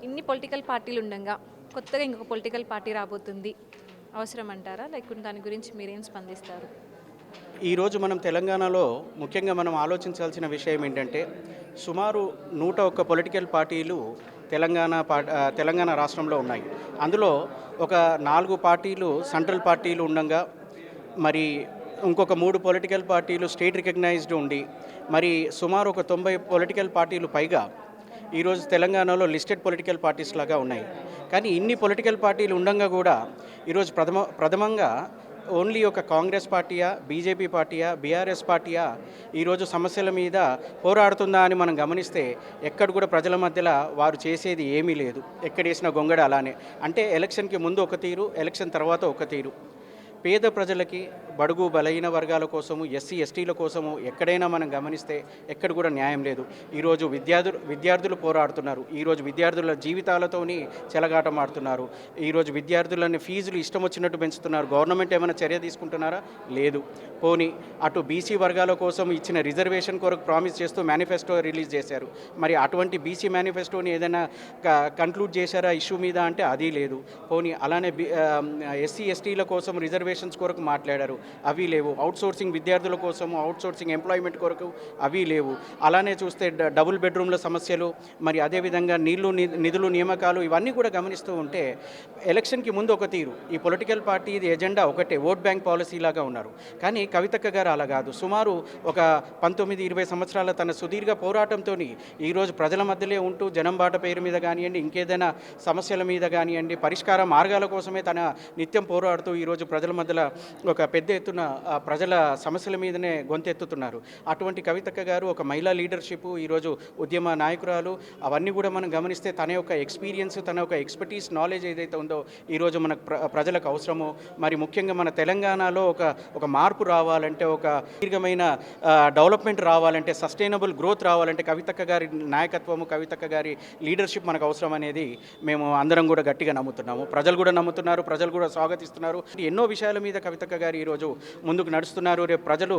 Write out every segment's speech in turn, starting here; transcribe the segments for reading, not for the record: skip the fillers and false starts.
ఇన్ని పొలిటికల్ పార్టీలు ఉండగా కొత్తగా ఇంకొక పొలిటికల్ పార్టీ రాబోతుంది, అవసరం అంటారా? లేకుంటే దాని గురించి మీరేం స్పందిస్తారు? ఈరోజు మనం తెలంగాణలో ముఖ్యంగా మనం ఆలోచించాల్సిన విషయం ఏంటంటే సుమారు 101 పొలిటికల్ పార్టీలు తెలంగాణ రాష్ట్రంలో ఉన్నాయి. అందులో ఒక 4 పార్టీలు సెంట్రల్ పార్టీలు ఉండగా, మరి ఇంకొక 3 పొలిటికల్ పార్టీలు స్టేట్ రికగ్నైజ్డ్ ఉండి, మరి సుమారు ఒక 90 పొలిటికల్ పార్టీలు పైగా ఈరోజు తెలంగాణలో లిస్టెడ్ పొలిటికల్ పార్టీస్ లాగా ఉన్నాయి. కానీ ఇన్ని పొలిటికల్ పార్టీలు ఉండగా కూడా ఈరోజు ప్రథమంగా ఓన్లీ ఒక కాంగ్రెస్ పార్టీయా, బీజేపీ పార్టీయా, బీఆర్ఎస్ పార్టీయా ఈరోజు సమస్యల మీద పోరాడుతుందా అని మనం గమనిస్తే ఎక్కడ కూడా ప్రజల మధ్యలో వారు చేసేది ఏమీ లేదు. ఎక్కడేసిన గొంగడ అలానే. అంటే ఎలక్షన్కి ముందు ఒక తీరు, ఎలక్షన్ తర్వాత ఒక తీరు. పేద ప్రజలకి, బడుగు బలహీన వర్గాల కోసము, ఎస్సీ ఎస్టీల కోసము ఎక్కడైనా మనం గమనిస్తే ఎక్కడ కూడా న్యాయం లేదు. ఈరోజు విద్యార్థులు పోరాడుతున్నారు. ఈరోజు విద్యార్థుల జీవితాలతోని చెలగాటమాడుతున్నారు. ఈరోజు విద్యార్థులని ఫీజులు ఇష్టం వచ్చినట్టు పెంచుతున్నారు. గవర్నమెంట్ ఏమైనా చర్య తీసుకుంటున్నారా? లేదు. పోనీ అటు బీసీ వర్గాల కోసం ఇచ్చిన రిజర్వేషన్ కొరకు ప్రామిస్ చేస్తూ మేనిఫెస్టో రిలీజ్ చేశారు. మరి అటువంటి బీసీ మేనిఫెస్టోని ఏదైనా కంక్లూడ్ చేశారా ఇష్యూ మీద అంటే అది లేదు. పోనీ అలానే ఎస్సీ ఎస్టీల కోసం రిజర్వేషన్స్ కొరకు మాట్లాడారు, అవి లేవు. అవుట్సోర్సింగ్ విద్యార్థుల కోసము, అవుట్సోర్సింగ్ ఎంప్లాయ్మెంట్ కొరకు అవి లేవు. అలానే చూస్తే డబుల్ బెడ్రూమ్ల సమస్యలు, మరి అదేవిధంగా నిధులు నియామకాలు ఇవన్నీ కూడా గమనిస్తూ ఉంటే ఎలక్షన్కి ముందు ఒక తీరు, ఈ పొలిటికల్ పార్టీ ఇది ఎజెండా ఒకటే, ఓట్ బ్యాంక్ పాలసీ లాగా ఉన్నారు. కానీ కవితక్క గారు అలా కాదు. సుమారు ఒక 19-20 సంవత్సరాల తన సుదీర్ఘ పోరాటంతో ఈరోజు ప్రజల మధ్యలో ఉంటూ జనం బాట పేరు మీద కానివ్వండి, ఇంకేదైనా సమస్యల మీద కానివ్వండి, పరిష్కార మార్గాల కోసమే తన నిత్యం పోరాడుతూ ఈరోజు ప్రజల మధ్యలో ఒక పెద్ద ఎత్తున ప్రజల సమస్యల మీదనే గొంతెత్తుతున్నారు. అటువంటి కవితక్క గారు ఒక మహిళా లీడర్షిప్, ఈరోజు ఉద్యమ నాయకురాలు, అవన్నీ కూడా మనం గమనిస్తే తన యొక్క ఎక్స్పీరియన్స్, తన యొక్క ఎక్స్పర్టీస్, నాలెడ్జ్ ఏదైతే ఉందో ఈరోజు మన ప్రజలకు అవసరమో, మరి ముఖ్యంగా మన తెలంగాణలో ఒక మార్పు రావాలంటే, ఒక దీర్ఘమైన డెవలప్మెంట్ రావాలంటే, సస్టైనబుల్ గ్రోత్ రావాలంటే కవితక్క గారి నాయకత్వము, కవితక్క గారి లీడర్షిప్ మనకు అవసరం అనేది మేము అందరం కూడా గట్టిగా నమ్ముతున్నాము. ప్రజలు కూడా నమ్ముతున్నారు, ప్రజలు కూడా స్వాగతిస్తున్నారు. ఎన్నో విషయాల మీద కవితక్క గారు ఈరోజు ముందుకు నడుస్తున్నారు. రేపు ప్రజలు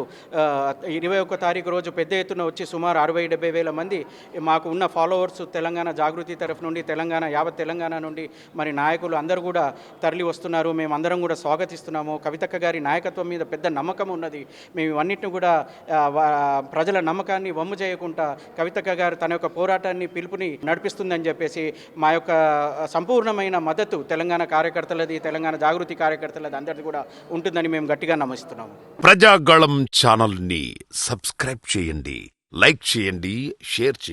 21 తారీఖు రోజు పెద్ద ఎత్తున వచ్చి సుమారు 60-70 వేల మంది మాకు ఉన్న ఫాలోవర్స్ తెలంగాణ జాగృతి తరఫు నుండి, యావత్ తెలంగాణ నుండి మరి నాయకులు అందరూ కూడా తరలి వస్తున్నారు. మేము అందరం కూడా స్వాగతిస్తున్నాము. కవితక్క గారి నాయకత్వం మీద పెద్ద నమ్మకం ఉన్నది. మేము ఇవన్నిటిని కూడా ప్రజల నమ్మకాన్ని వమ్ము చేయకుండా కవితక్క గారు తన యొక్క పోరాటాన్ని, పిలుపుని నడిపిస్తుందని చెప్పేసి మా యొక్క సంపూర్ణమైన మద్దతు తెలంగాణ కార్యకర్తలది, తెలంగాణ జాగృతి కార్యకర్తలది అందరిది కూడా ఉంటుందని మేము గట్టిగా నమ్మిస్తున్నాము. ప్రజాగళం ఛానల్ని సబ్స్క్రైబ్ చేయండి, లైక్ చేయండి, షేర్ చేయండి.